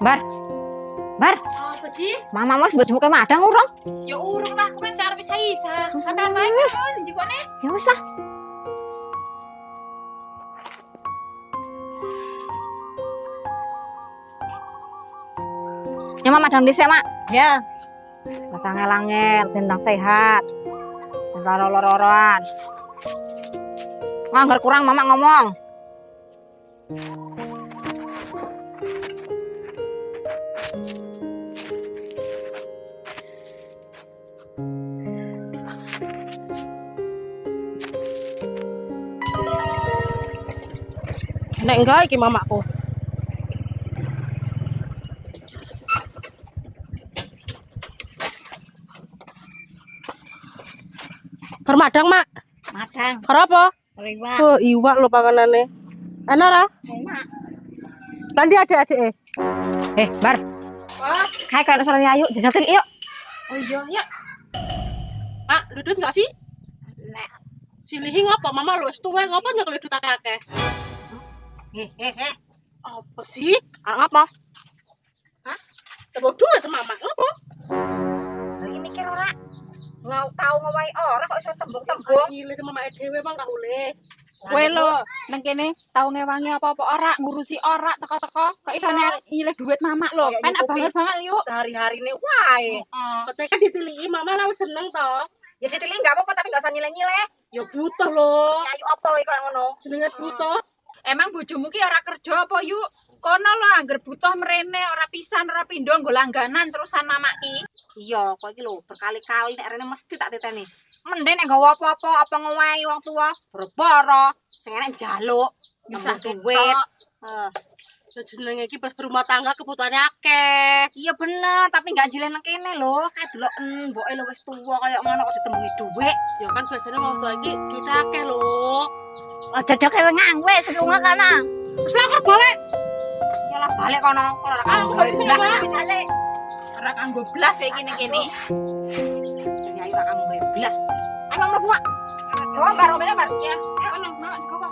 Bar. Bar. Apa sih? Mama mas baju muka madang urung. Ya urung lah, aku kan searep wis isa. Sampean wae karo sing jikone. Ya wis lah. Ya mama madang dhisik, Mak. Ya. Masa ngelangel bentang sehat. Ora loro-loroan. Anggar kurang mama ngomong. Nek enggak iki mamaku. Permadang, Mak. Madang. Karo apa? Riwa. Oh, iwak lho panganane. Enak ra? Enak. Landi adik-adik. Bar. Wah, Kayak kalau suaranya ayo jajal ting yuk. oh iya, ya. Mak, dudut enggak sih? Nek Silihi ngopo? Mama lu wis tuwe ngopo nyekel dudut akeh-akeh? Apa sih? Arep apa? Tembok duit mama ngopo? Lagi mikir ora. Ngau tau ngowahi ora kok iso tembung-tembung. Ile mama dhewe mah enggak boleh. kowe lho nang kene tau ngewangi apa-apa ora, ngurusi ora teko-teko. Kok iso nyilih duit mama lho. Kayak Penak nyukupi. banget yuk. Sehari-hari ini wae. Heeh. Ketika ditilihi mama lah wis seneng to. Ya ditiling enggak apa-apa tapi enggak usah nyileh-nyileh. Ya butuh lho. Ayo apa wae kok ngono. Jenenge butuh. Emang bojomu ki ora kerja apa yuk? Kono lho angger butuh mrene ora pisan ora pindho nggo langganan terusan mama ki. Iya, kok iki lho berkali-kali nek rene mesti tak titeni. Mending nek nggawa apa-apa apa ngowahi wong tua, boro-boro, sing enak njaluk, Nyusah nyusah duit. Heeh. Ya jenenge iki pas berumah tangga kebutuhannya akeh. Iya bener, tapi enggak jileh nang kene lho. Kayak deloken mboke lho wis tuwa kaya ngono kok ditemui dhuwit. Ya kan biasanya wong tua iki duit akeh lho. Aja dok kowe ngangwe sedunga kana. Wis lakar balik. Ya lah balik kono, ora kanggo balik sing blas. apa? Balik. Ora kanggo blas kayak kene-kene. Ya ora kanggo blas. Ayo mlebu, Mak. Yo, Bar, Ya, kono mau digowo.